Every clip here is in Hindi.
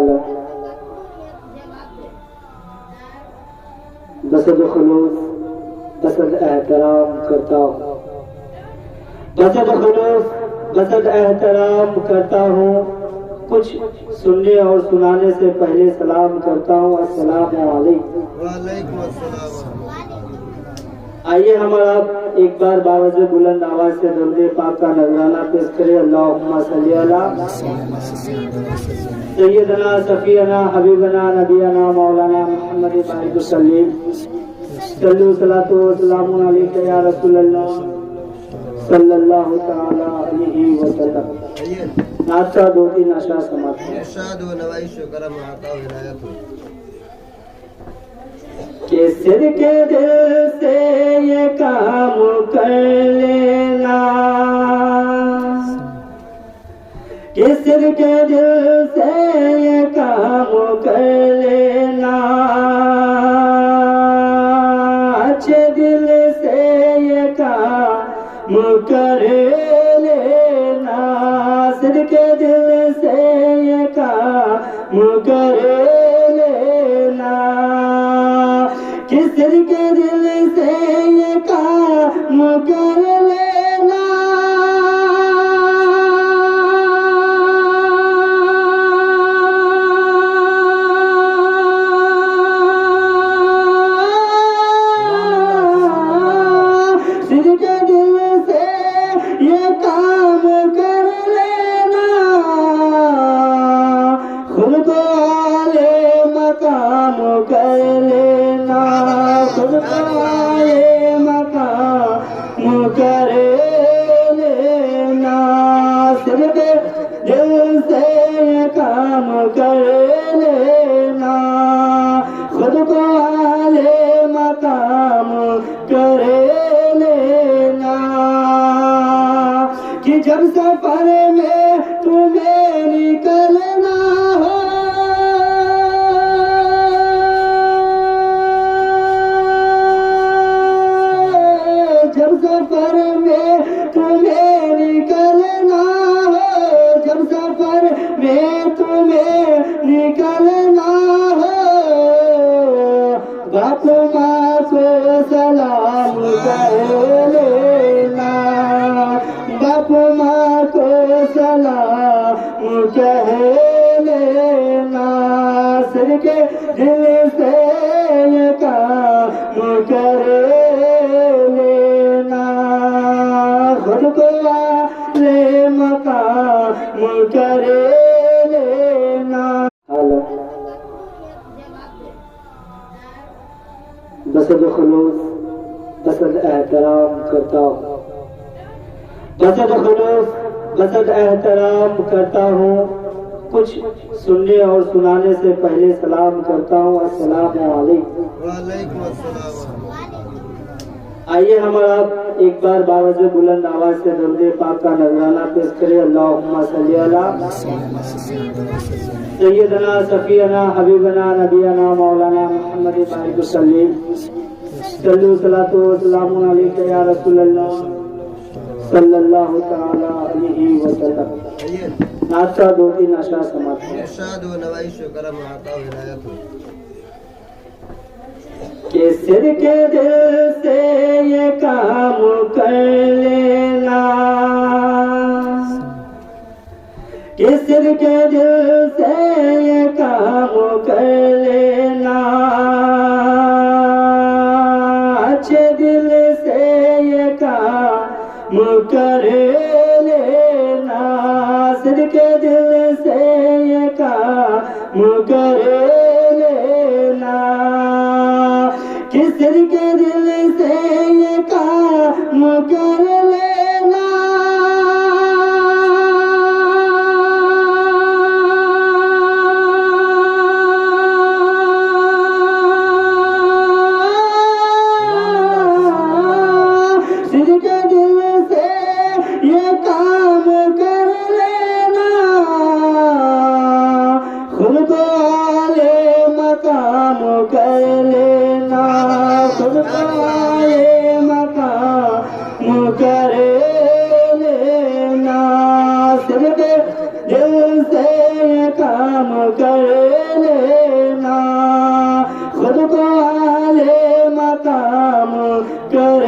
हेलो बसद खुलूस बसद एहतराम करता हूँ, बसद खुलूस बसद एहतराम करता हूँ। कुछ सुनने और सुनाने से पहले सलाम करता हूँ। अस्सलामु अलैकुम। वालेकुम अस्सलाम। आइए हमारा एक बार बावजूद बुलंद आवाज से दरूद पाक का नजराना पेश करें। अल्लाहुम्मा सल्ली अला सय्यदना सफीना हबीबना नबियना मौलाना मुहम्मद बारिक वसल्लम सल्लु सलातु व सलामु अलैका या रसूलल्लाह सल्लल्लाहु तआला अलैहि वसल्लम। नाचा दो तीन आशा समाप्त। इरशाद व नवाइश व करम अता व हिदायत के सिर के दिल से ये काम कर लेना, के सिर के दिल से ये काम कर लेना, अच्छे दिल से ये काम कर लेना, सिर के दिल से ये काम कर लेना, किस दिल के दिल से ये काम कर लेना। दिल के दिल से ये काम कर लेना, खुद को आले मकाम कर लेना, खुद को आले मकाम कर लेना, सिर्फ दिल से ये काम कर लेना, खुद को आले मकाम कर लेना, कि जब सफर में तुम्हें निकलना हो, जब सफर में तुम्हें निकलना हो, जब सफर में तुम्हें निकलना हो, बाप माँ को सलाम कह लेना, बाप माँ को सलाम कह लेना, सिर के दिल से ये काम कर लेना, खुद को आले मकाम कर लेना। हेलो बसद खुलूस बसद एहतराम करता हूँ, बसद खुलूस बसद एहतराम करता हूँ। कुछ सुनने और सुनाने से पहले सलाम करता हूँ। अस्सलामु अलैकुम। वालेकुम अस्सलाम। आइए हमारा एक बार बावजूद बुलंद आवाज से दरूद पाक का नजराना पेश करें। अल्लाहुम्मा सल्ली अला सय्यदना सफीना हबीबना नबियना मौलाना मुहम्मद बारिक वसल्लम सल्लु सलातु व सलामु अलैका या रसूलल्लाह सल्लल्लाहु तआला अलैहि वसल्लम। नाचा दो तीन आशा समाप्त। इरशाद व नवाइश व करम अता व हिदायत के सिर के दिल से ये काम कर लेना, के सिर के दिल से ये काम कर लेना, अच्छे दिल से ये काम कर लेना, सिर के दिल से ये काम कर लेना, किस दिल के दिल से ये काम कर लेना। दिल के दिल से ये काम कर लेना, खुद को आले मकाम कर लेना, खुद को आले मकाम कर लेना, सिर्फ दिल से ये काम कर लेना, खुद को आले मकाम कर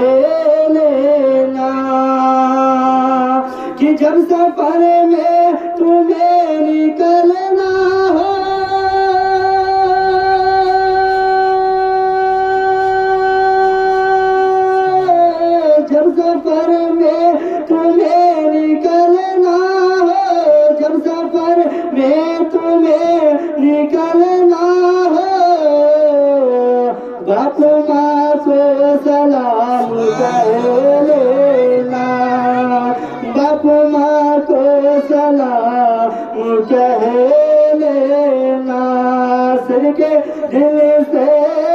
लेना, कि जब सफर में तुम्हें निकलना हो, जब सफर में तुम्हें निकलना हो, जब सफर में तुम्हें निकलना हो, बाप माँ को सलाम कह लेना, बाप माँ को सलाम कह लेना, सिर के दिल से